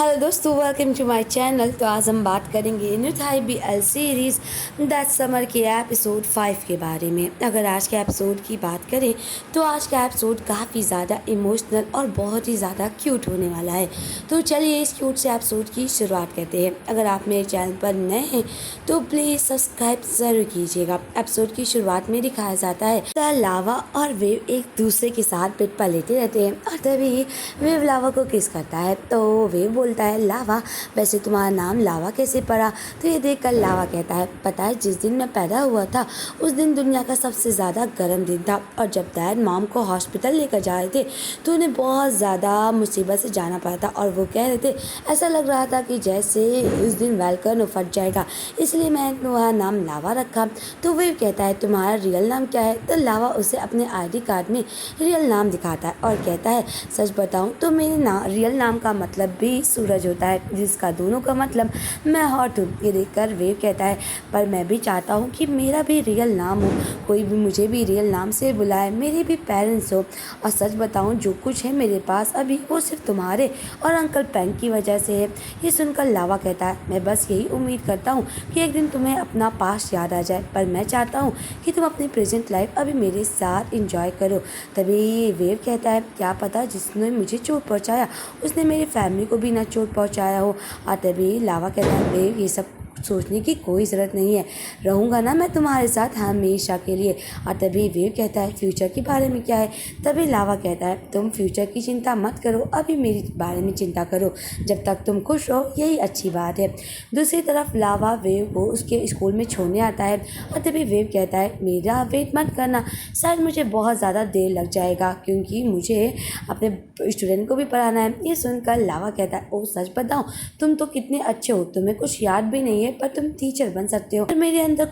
Hello दोस्तों, welcome to my channel. तो आज हम बात करेंगे न्यूथाई BL सीरीज़ दैट समर के एपिसोड 5 के बारे में। अगर आज के एपिसोड की बात करें तो आज का एपिसोड काफ़ी ज़्यादा इमोशनल और बहुत ही ज़्यादा क्यूट होने वाला है। तो चलिए इस क्यूट से एपिसोड की शुरुआत करते हैं। अगर आप मेरे चैनल पर नए हैं तो प्लीज़ सब्सक्राइब ज़रूर कीजिएगा। एपिसोड की शुरुआत में दिखाया जाता है लावा और वेव एक दूसरे के साथ बेड पर लेटे रहते हैं और तभी वेव लावा को किस करता है। तो वेव बोलता है, लावा वैसे तुम्हारा नाम लावा कैसे पड़ा? तो ये देखकर लावा कहता है, पता है जिस दिन मैं पैदा हुआ था उस दिन दुनिया का सबसे ज़्यादा गर्म दिन था और जब डैड मॉम को हॉस्पिटल लेकर जा रहे थे तो उन्हें बहुत ज़्यादा मुसीबत से जाना पड़ा था और वो कह रहे थे ऐसा लग रहा था कि जैसे उस दिन वैल्कन फट जाएगा, इसलिए मैंने तुम्हारा नाम लावा रखा। तो वेव कहता है, तुम्हारा रियल नाम क्या है? तो लावा उसे अपने ID कार्ड में रियल नाम दिखाता है और कहता है, सच बताऊं तो मेरे रियल नाम का मतलब भी सूरज होता है, जिसका दोनों का मतलब मैं हॉट हूँ। ये देखकर वेव कहता है, पर मैं भी चाहता हूँ कि मेरा भी रियल नाम हो, कोई भी मुझे भी रियल नाम से बुलाए, मेरे भी पेरेंट्स हो। और सच बताऊँ जो कुछ है मेरे पास अभी वो सिर्फ तुम्हारे और अंकल पैंक की वजह से है। ये सुनकर लावा कहता है, मैं बस यही उम्मीद करता हूँ कि एक दिन तुम्हें अपना पास्ट याद आ जाए, पर मैं चाहता हूँ कि तुम अपनी प्रेजेंट लाइफ अभी मेरे साथ इंजॉय करो। तभी वेव कहता है, क्या पता जिसने मुझे चोट पहुंचाया उसने मेरी फैमिली को भी ना चोट पहुंचाया हो। और तभी लावा कहता है, वेव ये सब सोचने की कोई ज़रूरत नहीं है, रहूँगा ना मैं तुम्हारे साथ हमेशा के लिए। और तभी वेव कहता है, फ्यूचर के बारे में क्या है? तभी लावा कहता है, तुम फ्यूचर की चिंता मत करो, अभी मेरे बारे में चिंता करो, जब तक तुम खुश हो यही अच्छी बात है। दूसरी तरफ लावा वेव को उसके स्कूल में छोड़ने आता है और तभी वेव कहता है, मेरा वेट मत करना, शायद मुझे बहुत ज़्यादा देर लग जाएगा क्योंकि मुझे अपने स्टूडेंट को भी पढ़ाना है। ये सुनकर लावा कहता है, ओ सच बताओ तुम तो कितने अच्छे हो, तुम्हें कुछ याद भी नहीं है पर तुम टीचर बन सकते हो, और मेरे अंदर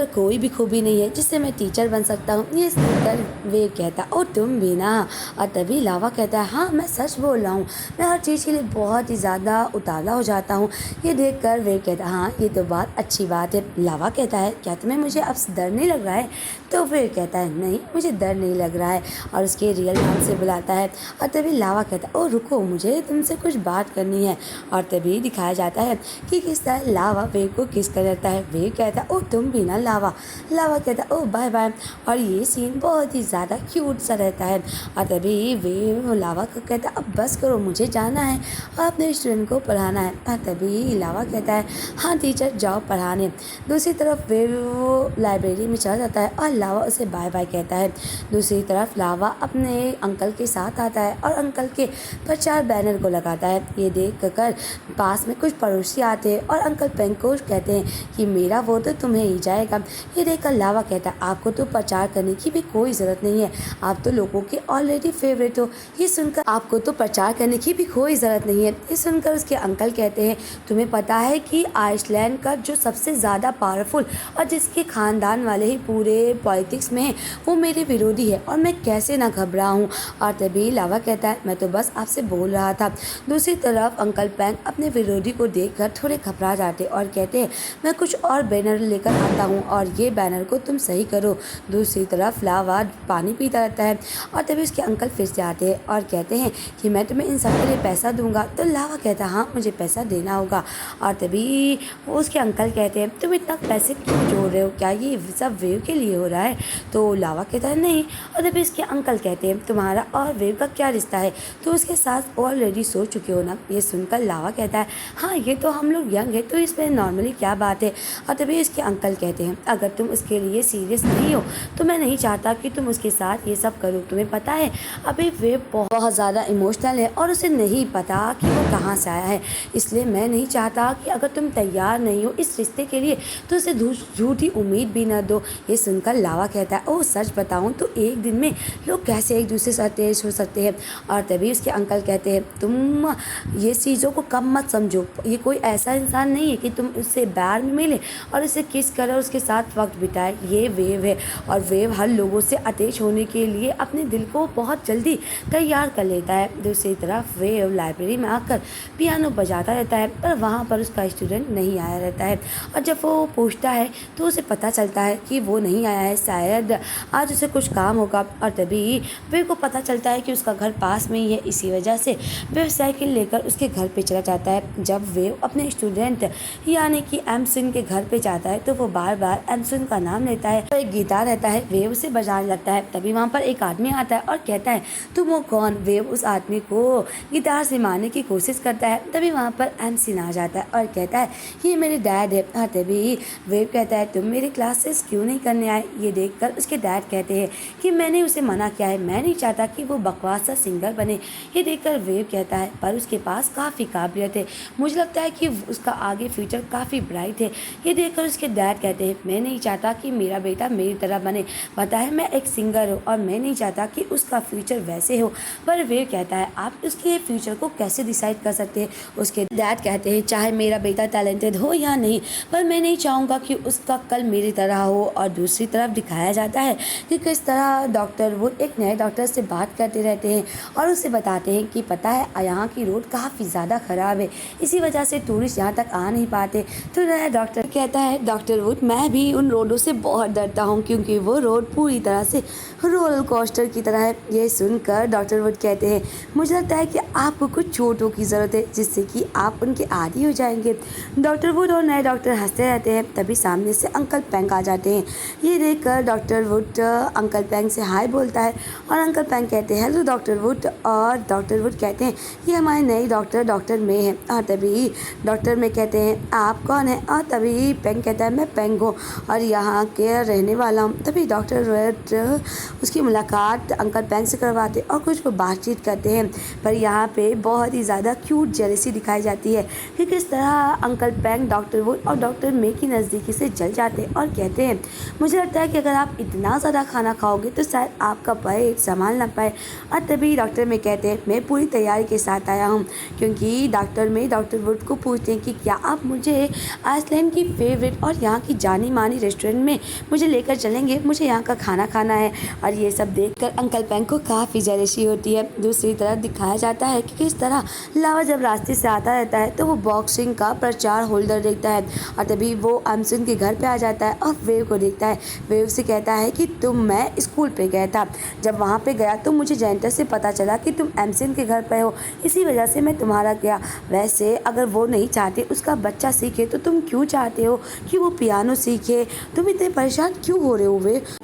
कोई भी खूबी नहीं है जिससे मैं टीचर बन सकता हूँ। ये सुनकर वेव कहता, ओ तुम भी ना। और तभी लावा कहता है, हाँ मैं सच बोल रहा हूँ, मैं हर चीज़ के लिए बहुत ही ज़्यादा उतावला हो जाता हूँ। ये देखकर वेव कहता है, हाँ ये तो बात अच्छी बात है। लावा कहता है, क्या तुम्हें मुझे अब डर नहीं लग रहा है? तो वेव कहता है, नहीं मुझे डर नहीं लग रहा है, और उसके रियल नाम से बुलाता है। और तभी लावा कहता है, ओ रुको मुझे तुमसे कुछ बात करनी है। और तभी दिखाया जाता है कि किस तरह लावा वेव को किस कर देता है। वेव कहता है, ओ तुम भी ना लावा। लावा कहता है, ओ बाय बाय। और ये सीन बहुत ही ज़्यादा क्यूट सा रहता है। और तभी वेव लावा को कहता है, अब बस करो मुझे जाना है और अपने स्टूडेंट को पढ़ाना है। और तभी लावा कहता है, हाँ टीचर जाओ पढ़ाने। दूसरी तरफ वेव लाइब्रेरी में चला जाता है और लावा उसे बाय बाय कहता है। दूसरी तरफ लावा अपने अंकल के साथ आता है और अंकल के प्रचार बैनर को लगाता है। ये देख कर पास में कुछ पड़ोसी आते हैं और अंकल पेंक को कहते हैं कि मेरा वोट तो तुम्हें ही जाएगा। ये देखकर लावा कहता है, आपको तो प्रचार करने की भी कोई ज़रूरत नहीं है, आप तो लोगों के ऑलरेडी फेवरेट हो। ये सुनकर आपको तो प्रचार करने की भी कोई ज़रूरत नहीं है। ये सुनकर उसके अंकल कहते हैं, तुम्हें पता है कि आइसलैंड का जो सबसे ज़्यादा पावरफुल और जिसके ख़ानदान वाले ही पूरे पॉलिटिक्स में हैं वो मेरे विरोधी है और मैं कैसे ना घबराऊँ। और तभी लावा कहता है, मैं तो बस आपसे बोल रहा था। दूसरी तरफ अंकल पैंक अपने विरोधी को देखकर थोड़े घबरा जाते और कहते हैं, मैं कुछ और बैनर लेकर आता हूँ और ये बैनर को तुम सही करो। दूसरी तरफ लावा पानी पीता रहता है और तभी उसके अंकल फिर से आते हैं और कहते हैं कि मैं तुम्हें इन सब के लिए पैसा दूंगा। तो लावा कहता है, हाँ मुझे पैसा देना होगा। और तभी उसके अंकल कहते हैं, तुम इतना पैसे क्यों जोड़ रहे हो, क्या ये सब वेव के लिए हो रहा है? तो लावा कहता है, नहीं। और तभी उसके अंकल कहते हैं, तुम्हारा और वेव का क्या रिश्ता है, तो उसके साथ ऑलरेडी सो चुके हो ना? ये सुनकर लावा कहता है, हाँ ये तो हम लोग यंग है तो इसमें नॉर्मली क्या बात है। और तभी इसके अंकल कहते हैं, अगर तुम उसके लिए सीरियस नहीं हो तो मैं नहीं चाहता कि तुम उसके साथ ये सब करो। तुम्हें पता है अभी वेव बहुत ज़्यादा इमोशनल है और उसे नहीं पता कि वो कहाँ से आया है, इसलिए मैं नहीं चाहता कि अगर तुम तैयार नहीं हो इस रिश्ते के लिए तो उसे झूठी उम्मीद भी न दो। ये सुनकर लावा कहता है, ओह सच बताऊँ तो एक दिन में लोग कैसे एक दूसरे से अटैच हो सकते हैं। और तभी उसके अंकल कहते हैं, तुम ये चीज़ों को कम मत समझो, ये कोई ऐसा इंसान नहीं है कि तुम तुम उससे बार में मिले और उसे किस कर और उसके साथ वक्त बिताए। ये वेव है और वेव हर लोगों से अटैच होने के लिए अपने दिल को बहुत जल्दी तैयार कर लेता है। दूसरी तरफ वेव लाइब्रेरी में आकर पियानो बजाता रहता है पर वहाँ पर उसका स्टूडेंट नहीं आया रहता है और जब वो पूछता है तो उसे पता चलता है कि वो नहीं आया है, शायद आज उसे कुछ काम होगा। और तभी वेव को पता चलता है कि उसका घर पास में ही है, इसी वजह से वेव साइकिल लेकर उसके घर पे चला जाता है। जब वेव अपने स्टूडेंट यानी कि एमसन के घर पे जाता है तो वो बार बार एमसन का नाम लेता है। तो एक गिटार रहता है, वेव उसे बजाने लगता है। तभी वहाँ पर एक आदमी आता है और कहता है तुम वो कौन। वेव उस आदमी को गिटार से मारने की कोशिश करता है। तभी वहाँ पर एमसन आ जाता है और कहता है ये मेरे डैड है। और तभी वेव कहता है तुम मेरी क्लासेस क्यों नहीं करने आए। ये देखकर उसके डैड कहते हैं कि मैंने उसे मना किया है, मैं नहीं चाहता कि वो बकवास सा सिंगर बने। ये देखकर वेव कहता है पर उसके पास काफ़ी काबिलियत है, मुझे लगता है कि उसका आगे फ्यूचर काफ़ी ब्राइट है। ये देखकर उसके डैड कहते हैं मैं नहीं चाहता कि मेरा बेटा मेरी तरह बने, पता है मैं एक सिंगर हूँ और मैं नहीं चाहता कि उसका फ्यूचर वैसे हो। पर वेव कहता है आप उसके फ्यूचर को कैसे डिसाइड कर सकते हैं। उसके डैड कहते हैं चाहे मेरा बेटा टैलेंटेड हो या नहीं, पर मैं नहीं चाहूँगा कि उसका कल मेरी तरह हो। और दूसरी तरफ दिखाया जाता है कि किस तरह डॉक्टर वुड एक नए डॉक्टर से बात करते रहते हैं और उसे बताते हैं कि पता है यहाँ की रोड काफ़ी ज़्यादा ख़राब है, इसी वजह से टूरिस्ट यहाँ तक आ नहीं पाते। तो नया डॉक्टर कहता है डॉक्टर वुड मैं भी उन रोडों से बहुत डरता हूँ क्योंकि वो रोड पूरी तरह से रोलर कोस्टर की तरह है। ये सुनकर डॉक्टर वुड कहते हैं मुझे लगता है कि आपको कुछ चोटों की ज़रूरत है जिससे कि आप उनके आदी हो जाएंगे। डॉक्टर वुड और नए डॉक्टर हंसते रहते हैं। तभी सामने से अंकल पैंग आ जाते हैं। ये देखकर डॉक्टर वुड अंकल पैंग से हाय बोलता है और अंकल पैंग कहते हैं हेलो डॉक्टर वुड। और डॉक्टर वुड कहते हैं ये हमारे नए डॉक्टर मे हैं। और तभी डॉक्टर मे कहते हैं आप कौन हैं। और तभी पैंग कहता है मैं पैंग हूँ और यहाँ के रहने वाला हूँ। तभी डॉक्टर वुड उसकी मुलाकात अंकल पैंग से करवाते और कुछ बातचीत करते हैं। पर यहाँ पे बहुत ही ज़्यादा क्यूट जेलसी दिखाई जाती है कि किस तरह अंकल पैंग डॉक्टर वुड और डॉक्टर मे की नज़दीकी से जल जाते हैं और कहते हैं मुझे लगता है कि अगर आप इतना ज़्यादा खाना खाओगे तो शायद आपका पेट संभाल ना पाए। और तभी डॉक्टर मे कहते हैं मैं पूरी तैयारी के साथ आया हूँ क्योंकि डॉक्टर मे डॉक्टर वुड को पूछते हैं कि क्या आप मुझे आइसलैंड की फेवरेट और यहाँ की जानी मानी रेस्टोरेंट में मुझे लेकर चलेंगे, मुझे यहाँ का खाना खाना है। और ये सब देखकर अंकल पैंग को काफ़ी जेलसी होती है। दूसरी तरफ दिखाया जाता है कि किस तरह लावा जब रास्ते से आता रहता है तो वो बॉक्सिंग का प्रचार होल्डर देखता है और तभी वो एमसन के घर पे आ जाता है और वेव को देखता है। वेव से कहता है कि मैं स्कूल पे गया था, जब वहाँ पे गया तो मुझे जेंटर से पता चला कि तुम एमसन के घर पे हो, इसी वजह से मैं तुम्हारा किया। वैसे अगर वो नहीं चाहते उसका बच्चा सीखे तो तुम क्यों चाहते हो कि वो पियानो सीखे, तुम इतने परेशान क्यों हो रहे हो।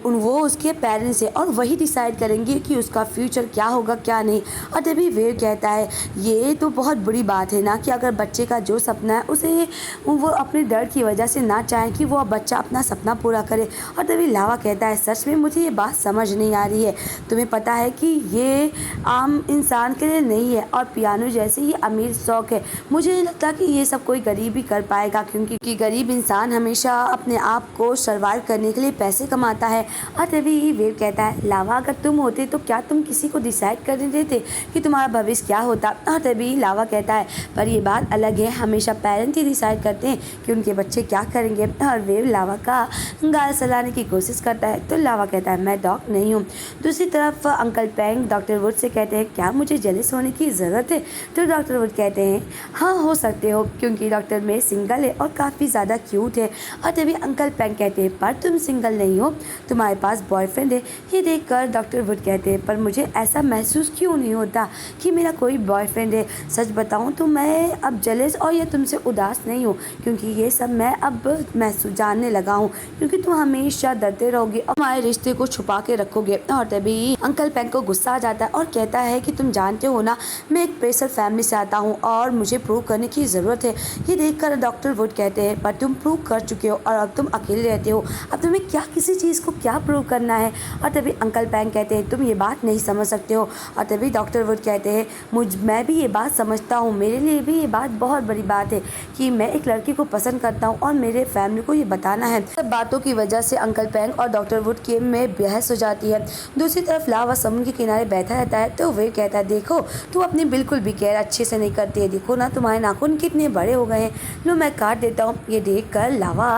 वो उसके पेरेंट्स है और वही डिसाइड करेंगे कि उसका फ्यूचर क्या होगा क्या नहीं। और तभी वेव कहता है ये तो बहुत बुरी बात है ना कि अगर बच्चे का जो सपना है उसे वो अपने डर की वजह से ना चाहें कि वो बच्चा अपना सपना पूरा करे। और तभी लावा कहता है सच में मुझे ये बात समझ नहीं आ रही है, तुम्हें पता है कि ये आम इंसान के लिए नहीं है और पियानो जैसे ही अमीर शौक है, मुझे नहीं लगता कि ये सब कोई गरीब ही कर पाएगा क्योंकि गरीब इंसान हमेशा अपने आप को सर्वाइव करने के लिए पैसे कमाता है। और तभी वेव कहता है लावा अगर तुम होते तो क्या तुम किसी को डिसाइड करने देते कि तुम्हारा भविष्य क्या होता। और तभी लावा कहता है पर ये बात अलग है, हमेशा पेरेंट ही डिसाइड करते हैं कि उनके बच्चे क्या करेंगे। और वेव लावा का गाल सलाने की कोशिश करता है तो लावा कहता है मैं डॉग नहीं हूँ। दूसरी तरफ uncle Paing doctor would say कहते हैं क्या मुझे जेलस होने की ज़रूरत है। तो डॉक्टर वुड कहते हैं हाँ हो सकते हो क्योंकि डॉक्टर मे सिंगल है और काफ़ी ज़्यादा क्यूट है। और तभी अंकल पैंग कहते हैं पर तुम सिंगल नहीं हो, तुम्हारे पास बॉयफ्रेंड है। ये देखकर डॉक्टर वुड कहते हैं पर मुझे ऐसा महसूस क्यों नहीं होता कि मेरा कोई बॉयफ्रेंड है। सच बताऊँ तो मैं अब जेलस और ये तुमसे उदास नहीं हूँ क्योंकि ये सब मैं अब महसूस जानने लगा हूँ क्योंकि तुम हमेशा डरते रहोगे और हमारे रिश्ते को छुपा के रखोगे। और तभी अंकल पैंग को गुस्सा आ जाता है और कहता है कि तुम जानते हो ना मैं एक प्रेशर फैमिली से आता हूँ और मुझे प्रूव करने की ज़रूरत है। ये देखकर डॉक्टर वुड कहते हैं पर तुम प्रूव कर चुके हो और अब तुम अकेले रहते हो, अब तुम्हें क्या किसी चीज़ को क्या प्रूव करना है। और तभी अंकल पैंग कहते हैं तुम ये बात नहीं समझ सकते हो। और तभी डॉक्टर वुड कहते हैं मैं भी ये बात समझता हूँ, मेरे लिए भी ये बात बहुत बड़ी बात है कि मैं एक लड़की को पसंद करता हूँ और मेरे फैमिली को ये बताना है। सब बातों की वजह से अंकल पैंग और डॉक्टर वुड के में बहस हो जाती है। दूसरी तरफ लावा समुद्र के किनारे बैठा रहता है तो वे कहता है देखो तू अपनी बिल्कुल भी केयर अच्छे से नहीं करती है, देखो ना तुम्हारे नाखून कितने बड़े हो गए हैं, लो मैं काट देता हूँ। ये देख कर लावा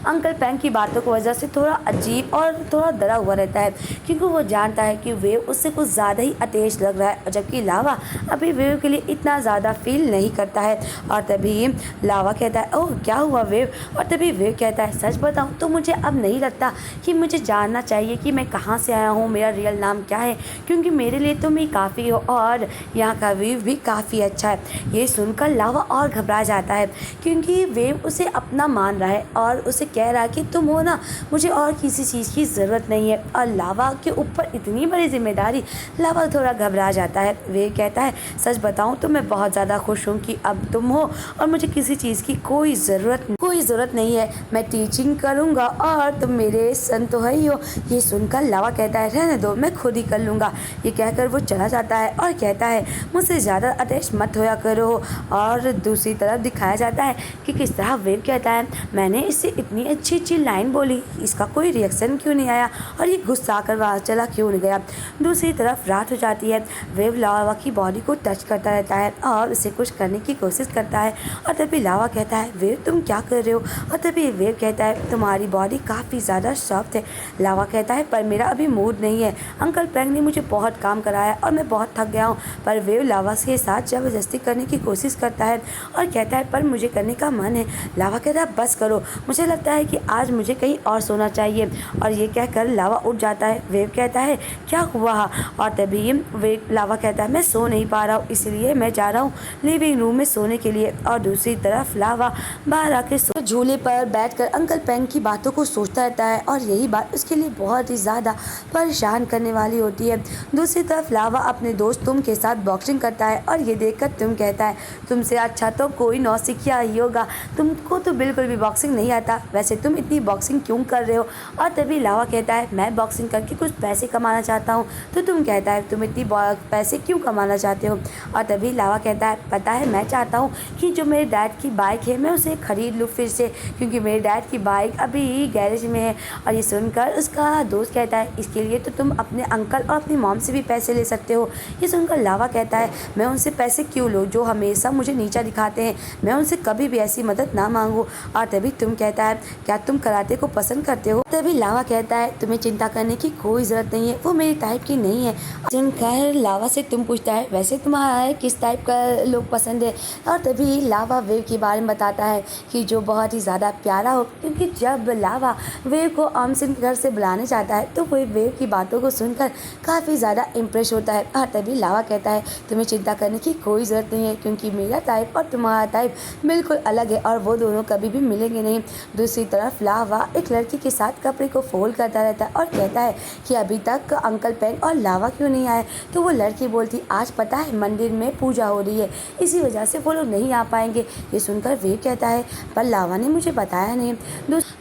अंकल पेंग की बातों की वजह से थोड़ा अजीब और थोड़ा डरा हुआ रहता है, क्योंकि वो जानता है कि वेव उससे कुछ ज़्यादा ही अतेज लग रहा है, जबकि लावा अभी वेव के लिए इतना ज़्यादा फील नहीं करता है। और तभी लावा कहता है, ओह क्या हुआ वेव? और तभी वेव कहता है, सच बताऊँ तो मुझे अब नहीं लगता कि मुझे जानना चाहिए कि मैं कहाँ से आया हूँ, मेरा रियल नाम क्या है, क्योंकि मेरे लिए तुम ही काफ़ी हो और यहाँ का व्यू भी काफ़ी अच्छा है। ये सुनकर लावा और घबरा जाता है, क्योंकि वेव उसे अपना मान रहा है और उसे कह रहा है कि तुम हो ना, मुझे और किसी चीज़ की ज़रूरत नहीं है। और लावा के ऊपर इतनी बड़ी जिम्मेदारी, लावा थोड़ा घबरा जाता है। वेव कहता है, सच बताऊँ तो मैं बहुत ज़्यादा खुश हूँ कि अब तुम हो और मुझे किसी चीज़ की कोई ज़रूरत नहीं है। मैं टीचिंग करूँगा और तुम मेरे सन तो है ही हो। ये सुनकर लावा कहता है, रहने दो, मैं खुद ही कर लूँगा। ये कहकर वो चला जाता है और कहता है, मुझसे ज़्यादा अटैच मत होया करो। और दूसरी तरफ दिखाया जाता है कि किस तरह वेव कहता है, मैंने इससे इतनी अच्छी अच्छी लाइन बोली, इसका कोई रिएक्शन क्यों नहीं आया और ये गुस्सा कर वहाँ चला क्यों नहीं गया। दूसरी तरफ रात हो जाती है। वेव लावा की बॉडी को टच करता रहता है और उसे कुछ करने की कोशिश करता है। और तभी लावा कहता है, वेव तुम क्या कर रहे हो? और तभी वेव कहता है, तुम्हारी बॉडी काफ़ी ज़्यादा सॉफ्ट है। लावा कहता है, पर मेरा अभी मूड नहीं है, अंकल पेंग ने मुझे बहुत काम कराया और मैं बहुत थक गया हूँ। पर वेव लावा के साथ ज़बरदस्ती करने की कोशिश करता है और कहता है, पर मुझे करने का मन है। लावा कहता है, बस करो, मुझे लगता है कि आज मुझे कहीं और सोना चाहिए। और ये कहकर लावा उठ जाता है। वेव कहता है, क्या हुआ? और तभी लावा कहता है, मैं सो नहीं पा रहा हूँ, इसलिए मैं जा रहा हूँ लिविंग रूम में सोने के लिए। और दूसरी तरफ लावा बाहर आके झूले पर बैठकर अंकल पेंग की बातों को सोचता रहता है और यही बात उसके लिए बहुत ही ज़्यादा परेशान करने वाली होती है। दूसरी तरफ लावा अपने दोस्त तुम के साथ बॉक्सिंग करता है और ये देखकर तुम कहता है, तुमसे अच्छा तो कोई नौसिखिया ही होगा, तुमको तो बिल्कुल भी बॉक्सिंग नहीं आता, वैसे तुम इतनी बॉक्सिंग क्यों कर रहे हो? और तभी लावा कहता है, मैं बॉक्सिंग करके कुछ पैसे कमाना चाहता हूँ। तो तुम कहता है, तुम इतनी पैसे क्यों कमाना चाहते हो? और तभी लावा कहता है, पता है मैं चाहता हूँ कि जो मेरे डैड की बाइक है मैं उसे ख़रीद लूँ फिर से, क्योंकि मेरे डैड की बाइक अभी गैरेज में है। और ये सुनकर उसका दोस्त कहता है, इसके लिए तो तुम अपने अंकल और अपनी मॉम से भी पैसे ले सकते हो। ये सुनकर लावा कहता है, मैं उनसे पैसे क्यों लूँ जो हमेशा मुझे नीचा दिखाते हैं, मैं उनसे कभी भी ऐसी मदद ना मांगू। और तभी तुम कहता है, क्या तुम कराटे को पसंद करते हो? तभी लावा कहता है, तुम्हें चिंता करने की कोई ज़रूरत नहीं है, वो मेरी टाइप की नहीं है। सुनकर लावा से तुम पूछता है, वैसे तुम्हारा किस टाइप का लोग पसंद है? और तभी लावा वेव के बारे में बताता है कि जो बहुत ही ज़्यादा प्यारा हो, क्योंकि जब लावा वेव को आमसिन के घर से बुलाने जाता है तो वो वेव की बातों को सुनकर काफ़ी ज़्यादा इम्प्रेस होता है। और तभी लावा कहता है, तुम्हें चिंता करने की कोई ज़रूरत नहीं है, क्योंकि मेरा टाइप और तुम्हारा टाइप बिल्कुल अलग है और वो दोनों कभी भी मिलेंगे नहीं। दूसरी तरफ लावा एक लड़की के साथ कपड़े को फोल्ड करता रहता है और कहता है कि अभी तक अंकल पेंग और लावा क्यों नहीं आए? तो वो लड़की बोलती, आज पता है मंदिर में पूजा हो रही है, इसी वजह से वो लोग नहीं आ पाएंगे। ये सुनकर वेव कहता है, पर लावा ने मुझे बताया नहीं।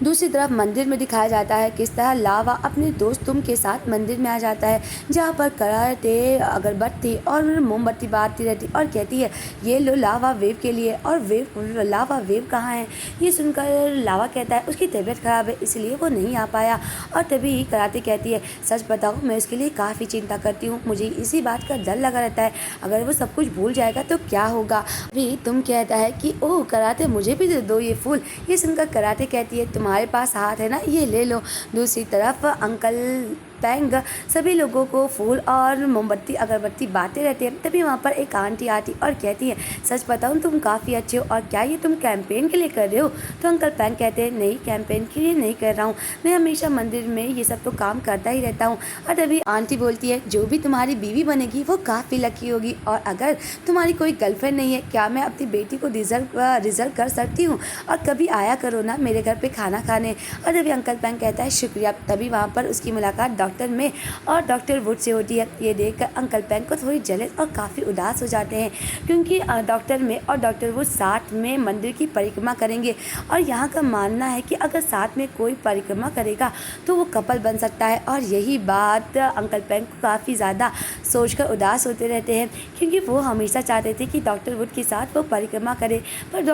दूसरी तरफ मंदिर में दिखाया जाता है किस तरह लावा अपने दोस्त तुम के साथ मंदिर में आ जाता है, जहाँ पर कराटे, अगरबत्ती और मोमबत्ती बारती रहती और कहती है, ये लो लावा वेव के लिए। और लावा वेव कहाँ है? ये सुनकर लावा कहता है, उसकी तबीयत ख़राब है इसलिए वो नहीं आ पाया। और तभी कराटे कहती है, सच बताओ मैं उसके लिए काफ़ी चिंता करती हूँ, मुझे इसी बात का डर लगा रहता है, अगर वो सब कुछ भूल जाएगा तो क्या होगा। अभी तुम कहता है कि ओह कराटे मुझे भी दे दो ये फूल। ये सुनकर कराटे कहती है, तुम्हारे पास हाथ है ना, ये ले लो। दूसरी तरफ अंकल पेंग सभी लोगों को फूल और मोमबत्ती अगरबत्ती बांटते रहते हैं। तभी वहाँ पर एक आंटी आती और कहती है, सच बताऊँ तुम काफ़ी अच्छे हो, और क्या ये तुम कैंपेन के लिए कर रहे हो? तो अंकल पेंग कहते हैं, नहीं कैंपेन के लिए नहीं कर रहा हूँ, मैं हमेशा मंदिर में ये सब तो काम करता ही रहता हूँ। और तभी आंटी बोलती है, जो भी तुम्हारी बीवी बनेगी वो काफ़ी लकी होगी, और अगर तुम्हारी कोई गर्लफ्रेंड नहीं है, क्या मैं अपनी बेटी को रिजर्व कर सकती हूँ, और कभी आया करो ना मेरे घर पे खाना खाने। और तभी अंकल पेंग कहता है, शुक्रिया। तभी वहाँ पर उसकी मुलाकात डॉक्टर में और डॉक्टर वुड से होती है। ये देखकर अंकल पेंग को थोड़ी जलन और काफ़ी उदास हो जाते हैं, क्योंकि डॉक्टर में और डॉक्टर वुड साथ में मंदिर की परिक्रमा करेंगे, और यहाँ का मानना है कि अगर साथ में कोई परिक्रमा करेगा तो वो कपल बन सकता है। और यही बात अंकल पेंग को काफ़ी ज़्यादा सोचकर उदास होते रहते हैं, क्योंकि वो हमेशा चाहते थे कि डॉक्टर वुड के साथ वो परिक्रमा करे, पर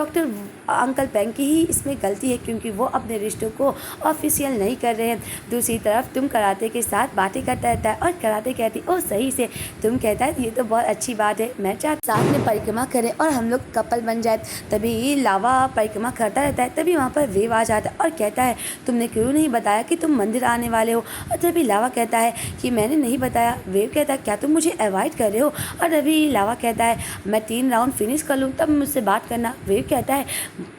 अंकल पेंग की ही इसमें गलती है, क्योंकि वो अपने रिश्तों को ऑफिशियल नहीं कर रहे हैं। दूसरी तरफ तुम कराटे के साथ बातें करता रहता है और कराटे कहती ओ सही से। तुम कहता है ये तो बहुत अच्छी बात है, मैं चाहता साथ में परिक्रमा करें और हम लोग कपल बन जाए। तभी लावा परिक्रमा करता रहता है, तभी वहाँ पर वेव आ जाता है और कहता है तुमने क्यों नहीं बताया कि तुम मंदिर आने वाले हो। और तभी लावा कहता है कि मैंने नहीं बताया। वेव कहता है क्या तुम मुझे अवॉइड कर रहे हो। और तभी लावा कहता है मैं 3 राउंड फिनिश कर लूँ तब मुझसे बात करना। वेव कहता है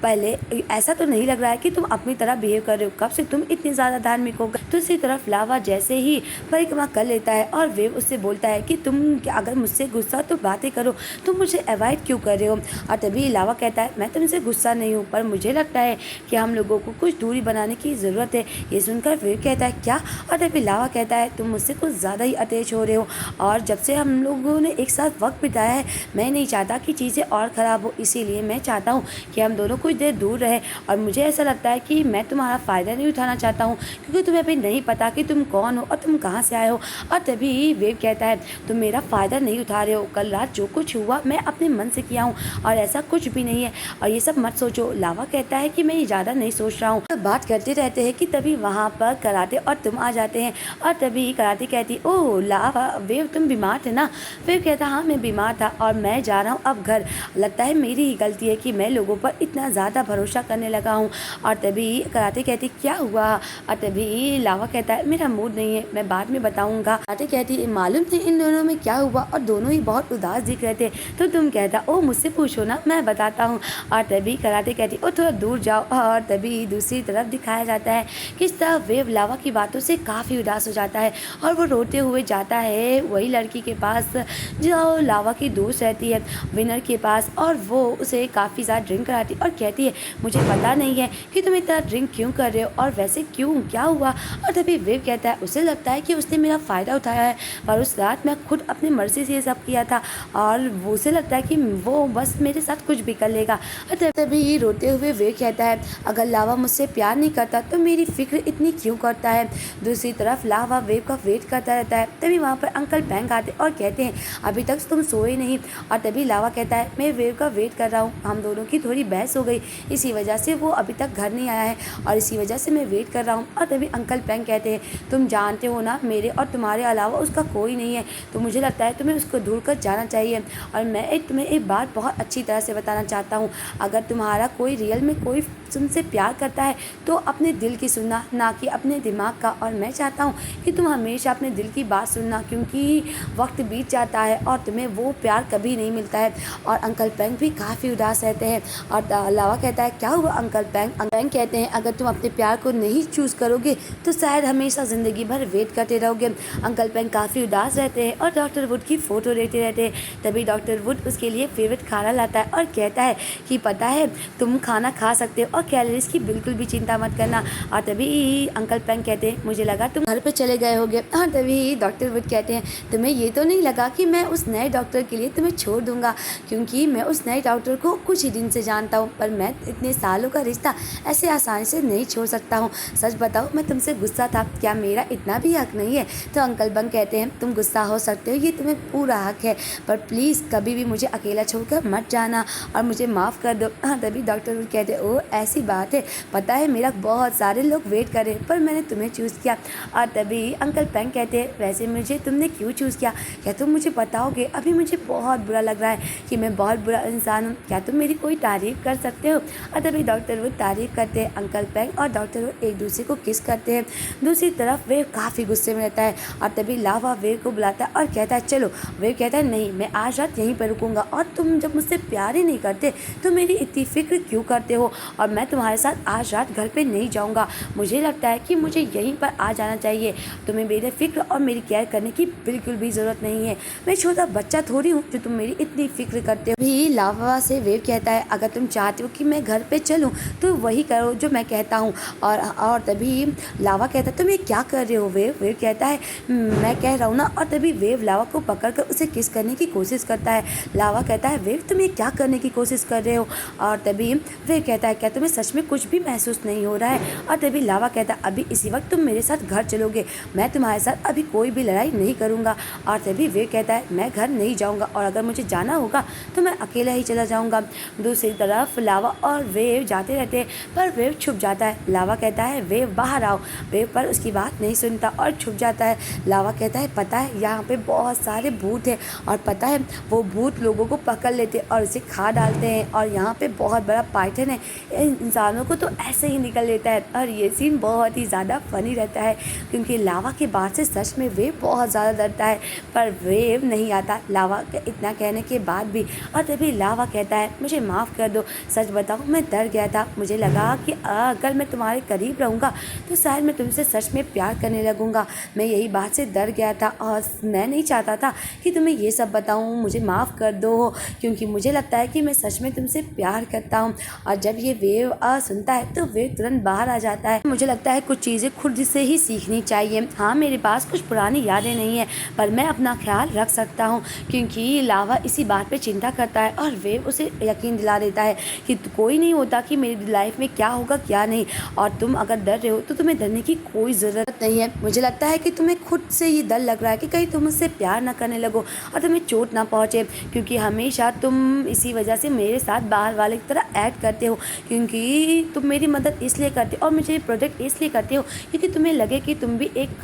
पहले ऐसा तो नहीं लग रहा है कि तुम अपनी तरह बिहेव कर रहे हो, कब से तुम इतनी ज़्यादा धार्मिक हो गए। दूसरी तरफ लावा जैसे ही परिक्रमा कर लेता है और वेव उससे बोलता है कि तुम अगर मुझसे गुस्सा तो बातें करो, तुम मुझे अवॉइड क्यों कर रहे हो। और तभी लावा कहता है मैं तुमसे गुस्सा नहीं हूँ, पर मुझे लगता है कि हम लोगों को कुछ दूरी बनाने की ज़रूरत है। ये सुनकर वेव कहता है क्या। और तभी लावा कहता है तुम मुझसे कुछ ज़्यादा ही अटैच हो रहे हो, और जब से हम लोगों ने एक साथ वक्त बिताया है मैं नहीं चाहता कि चीज़ें और ख़राब हो, इसीलिए मैं चाहता हूँ कि हम दोनों कुछ देर दूर रहे। और मुझे ऐसा लगता है कि मैं तुम्हारा फ़ायदा नहीं उठाना चाहता हूँ, क्योंकि तुम्हें अभी नहीं पता कि तुम कौन हो और तुम कहाँ से आए हो। और तभी वेव कहता है तुम मेरा फ़ायदा नहीं उठा रहे हो, कल रात जो कुछ हुआ मैं अपने मन से किया हूँ और ऐसा कुछ भी नहीं है, और ये सब मत सोचो। लावा कहता है कि मैं ये ज़्यादा नहीं सोच रहा हूँ। बात करते रहते हैं कि तभी वहाँ पर कराटे और तुम आ जाते हैं। और तभी कराटे कहती ओह लावा वेव तुम बीमार थे ना। वेव कहता हाँ मैं बीमार था और मैं जा रहा हूँ अब घर, लगता है मेरी ही गलती है कि मैं लोगों पर इतना ज़्यादा भरोसा करने लगा हूँ। और तभी कराटे कहती क्या हुआ। और तभी लावा कहता है मेरा मूड नहीं है, मैं बाद में बताऊँगा। कराटे कहती मालूम नहीं इन दोनों में क्या हुआ, और दोनों ही बहुत उदास दिख रहे थे, तो तुम कहता ओ मुझसे पूछो ना मैं बताता हूँ। और तभी कराटे कहती ओ थोड़ा दूर जाओ। और तभी दूसरी तरफ दिखाया जाता है किस तरह वेव लावा की बातों से काफ़ी उदास हो जाता है और वो रोते हुए जाता है वही लड़की के पास जो लावा की दोस्त रहती है विनर के पास, और वो उसे काफ़ी ज़्यादा ड्रिंक कराती और कहती है मुझे पता नहीं है कि तुम इतना ड्रिंक क्यों कर रहे हो और वैसे क्यों क्या हुआ। और तभी वेव कहता है उसे लगता है कि उसने मेरा फ़ायदा उठाया है, पर उस रात मैं खुद अपनी मर्ज़ी से ये सब किया था, और वो उसे लगता है कि वो बस मेरे साथ कुछ भी कर लेगा। और तभी रोते हुए वेव कहता है अगर लावा मुझसे प्यार नहीं करता तो मेरी फिक्र इतनी क्यों करता है। दूसरी तरफ लावा वेव का वेट करता रहता है। तभी वहाँ पर अंकल बैंक आते और कहते हैं अभी तक तुम सोए नहीं। और तभी लावा कहता है मैं वेव का वेट कर रहा हूँ, हम दोनों की थोड़ी बहस हो गई, इसी वजह से वो अभी तक घर नहीं आया है और इसी वजह से मैं वेट कर रहा हूँ। और तभी अंकल बैंक कहते हैं तुम जानते हो ना मेरे और तुम्हारे अलावा उसका कोई नहीं है, तो मुझे लगता है तुम्हें उसको ढूंढ कर जाना चाहिए। और मैं तुम्हें एक बात बहुत अच्छी तरह से बताना चाहता हूँ, अगर तुम्हारा कोई रियल में कोई तुमसे प्यार करता है तो अपने दिल की सुनना, ना कि अपने दिमाग का। और मैं चाहता हूँ कि तुम हमेशा अपने दिल की बात सुनना, क्योंकि वक्त बीत जाता है और तुम्हें वो प्यार कभी नहीं मिलता है। और अंकल पैंग भी काफ़ी उदास रहते हैं। और लावा कहता है क्या हुआ अंकल पैंग। अंकल पैंग कहते हैं अगर तुम अपने प्यार को नहीं चूज़ करोगे तो शायद हमेशा ज़िंदगी भर वेट करते रहोगे। अंकल पैंग काफ़ी उदास रहते हैं और डॉक्टर वुड की फ़ोटो लेते रहते हैं। तभी डॉक्टर वुड उसके लिए फेवरेट खाना लाता है और कहता है कि पता है तुम खाना खा सकते हो और कैलोरीज की बिल्कुल भी चिंता मत करना। और तभी अंकल पैंग कहते हैं मुझे लगा तुम घर पे चले गए होगे। और तभी डॉक्टर वुड कहते हैं तुम्हें ये तो नहीं लगा कि मैं उस नए डॉक्टर के लिए तुम्हें छोड़ दूंगा, क्योंकि मैं उस नए डॉक्टर को कुछ ही दिन से जानता हूँ, पर मैं इतने सालों का रिश्ता ऐसे आसानी से नहीं छोड़ सकता हूँ। सच बताओ मैं तुमसे गुस्सा था, क्या मेरा इतना भी हक नहीं है। तो अंकल बंग कहते हैं तुम गुस्सा हो सकते हो, ये तुम्हें पूरा हक है, पर प्लीज़ कभी भी मुझे अकेला छोड़कर मत जाना और मुझे माफ़ कर दो। हाँ तभी डॉक्टर वुड कहते ओ ऐसी बात है, पता है मेरा बहुत सारे लोग वेट कर रहे हैं पर मैंने तुम्हें चूज़ किया। और तभी अंकल पैंग कहते हैं वैसे मुझे तुमने क्यों चूज़ किया, क्या तुम मुझे बताओगे। अभी मुझे बहुत बुरा लग रहा है कि मैं बहुत बुरा इंसान हूँ, क्या तुम मेरी कोई तारीफ़ कर सकते हो। और तभी डॉक्टर वुड तारीफ़ करते हैं। अंकल पैंग और डॉक्टर वुड एक दूसरे को किस करते हैं। दूसरी तरफ वेव काफ़ी गुस्से में रहता है और तभी लावा वेव को बुलाता है और कहता है चलो। वेव कहता है नहीं मैं आज रात यहीं पर रुकूंगा, और तुम जब मुझसे प्यार ही नहीं करते तो मेरी इतनी फिक्र क्यों करते हो, और मैं तुम्हारे साथ आज रात घर पे नहीं जाऊंगा। मुझे लगता है कि मुझे यहीं पर आ जाना चाहिए, तुम्हें मेरे फिक्र और मेरी केयर करने की बिल्कुल भी ज़रूरत नहीं है, मैं छोटा बच्चा थोड़ी हूँ जो तुम मेरी इतनी फिक्र करते हो। भी लावा से वेव कहता है अगर तुम चाहते हो कि मैं घर पे चलूँ तो वही करो जो मैं कहता हूँ। और तभी लावा कहता है तुम ये क्या कर रहे हो वेव। वेव कहता है मैं कह रहा हूँ ना। और तभी वेव लावा को पकड़कर उसे किस करने की कोशिश करता है। लावा कहता है वेव तुम ये क्या करने की कोशिश कर रहे हो। और तभी वेव कहता है क्या तुम्हें सच में कुछ भी महसूस नहीं हो रहा है। और तभी लावा कहता है अभी इसी वक्त तुम मेरे साथ घर चलोगे, मैं तुम्हारे साथ अभी कोई भी लड़ाई नहीं करूँगा। और तभी वेव कहता है मैं घर नहीं जाऊँगा, और अगर मुझे जाना होगा तो मैं अकेला ही चला जाऊँगा। दूसरी तरफ लावा और वेव जाते रहते हैं पर वेव छुप जाता है। लावा कहता है वेव बाहर आओ। वेव पर उसकी बात नहीं सुनती सुनता और छुप जाता है। लावा कहता है पता है यहाँ पे बहुत सारे भूत हैं और पता है वो भूत लोगों को पकड़ लेते और उसे खा डालते हैं और यहाँ पे बहुत बड़ा पाइथन है, इंसानों को तो ऐसे ही निकल लेता है। और ये सीन बहुत ही ज़्यादा फनी रहता है क्योंकि लावा के बात से सच में वेव बहुत ज़्यादा डरता है पर वेव नहीं आता लावा के इतना कहने के बाद भी। और तभी लावा कहता है मुझे माफ़ कर दो, सच बताऊँ मैं डर गया था, मुझे लगा कि अगर मैं तुम्हारे करीब रहूँगा तो शायद मैं तुमसे सच में प्यार करने लगूँगा। मैं यही बात से डर गया था और मैं नहीं चाहता था कि तुम्हें ये सब बताऊँ, मुझे माफ़ कर दो क्योंकि मुझे लगता है कि मैं सच में तुमसे प्यार करता हूँ। और जब ये वेव सुनता है तो वेव तुरंत बाहर आ जाता है। मुझे लगता है कुछ चीज़ें खुद से ही सीखनी चाहिए। हाँ मेरे पास कुछ पुरानी यादें नहीं है पर मैं अपना ख्याल रख सकता हूँ क्योंकि लावा इसी बात पे चिंता करता है और वेव उसे यकीन दिला देता है कि कोई नहीं होता कि मेरी लाइफ में क्या होगा क्या नहीं, और तुम अगर डर रहे हो तो तुम्हें डरने की कोई ज़रूरत नहीं है। मुझे लगता है कि तुम्हें खुद से ही डर लग रहा है कि कहीं तुम मुझसे प्यार ना करने लगो और तुम्हें चोट ना पहुँचे क्योंकि हमेशा तुम इसी वजह से मेरे साथ बाहर वाले की तरह ऐड करते हो क्योंकि तुम मेरी मदद इसलिए करते हो और मुझे प्रोटेक्ट इसलिए करते हो क्योंकि तुम्हें लगे कि तुम भी एक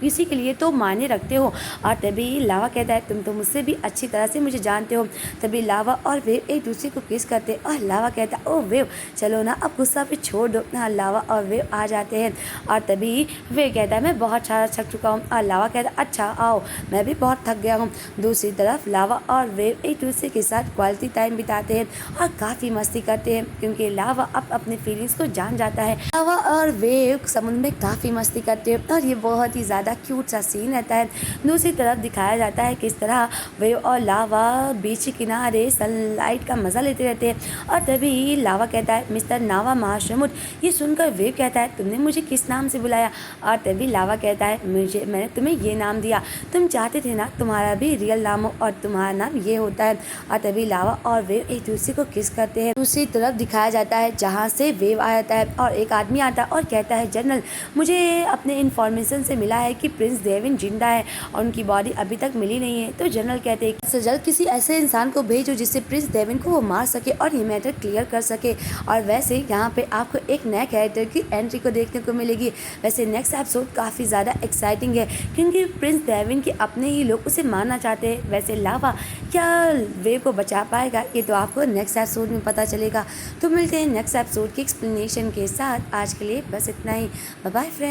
किसी के लिए तो मायने रखते हो। और तभी लावा कहता है तुम तो मुझसे भी अच्छी तरह से मुझे जानते हो। तभी लावा और वेव एक दूसरे को किस करते और लावा कहता है ओ वेव चलो ना अब गुस्सा पे छोड़ दो। हाँ लावा और वेव आ जाते हैं और तभी वेव कहता है मैं बहुत सारा थक चुका हूँ और लावा कहता है अच्छा आओ मैं भी बहुत थक गया हूँ। दूसरी तरफ लावा और वेव एक दूसरे के साथ क्वालिटी टाइम बिताते हैं और काफ़ी मस्ती करते हैं क्योंकि लावा अब अपने फीलिंग्स को जान जाता है। लावा और वेव समुद्र में काफ़ी मस्ती करते हैं और ये बहुत ही ज़्यादा क्यूट सा सीन रहता है। दूसरी तरफ दिखाया जाता है किस तरह वेव और लावा बीच के किनारे सनलाइट का मज़ा लेते रहते हैं। और तभी लावा कहता है मिस्टर नावा महासमुद्र। ये सुनकर वेव कहता है तुमने मुझे किस नाम से बुलाया? और तभी लावा कहता है मैंने तुम्हें ये नाम दिया, तुम चाहते थे ना तुम्हारा भी रियल नाम हो और तुम्हारा नाम ये होता है। और तभी लावा और वेव एक दूसरे को किस करते हैं। दूसरी तरफ दिखाया जाता है जहाँ से वेव आ जाता है और एक आदमी आता है और कहता है जनरल मुझे अपने इन्फॉर्मेशन से मिला है कि प्रिंस देविन जिंदा है और उनकी बॉडी अभी तक मिली नहीं है। तो जनरल कहते हैं कि जल्द किसी ऐसे इंसान को भेजो जिससे प्रिंस देविन को वो मार सके और ये मैटर क्लियर कर सके। और वैसे यहाँ पे आपको एक नए कैरेक्टर की एंट्री को देखने को मिलेगी। वैसे नेक्स्ट एपिसोड काफ़ी ज़्यादा एक्साइटिंग है क्योंकि प्रिंस देविन के अपने ही लोग उसे मारना चाहते हैं। वैसे लावा क्या वेव को बचा पाएगा ये तो आपको नेक्स्ट एपिसोड में पता चलेगा। तो मिलते हैं नेक्स्ट एपिसोड की एक्सप्लेनेशन के साथ। आज के लिए बस इतना ही। Bye bye friend.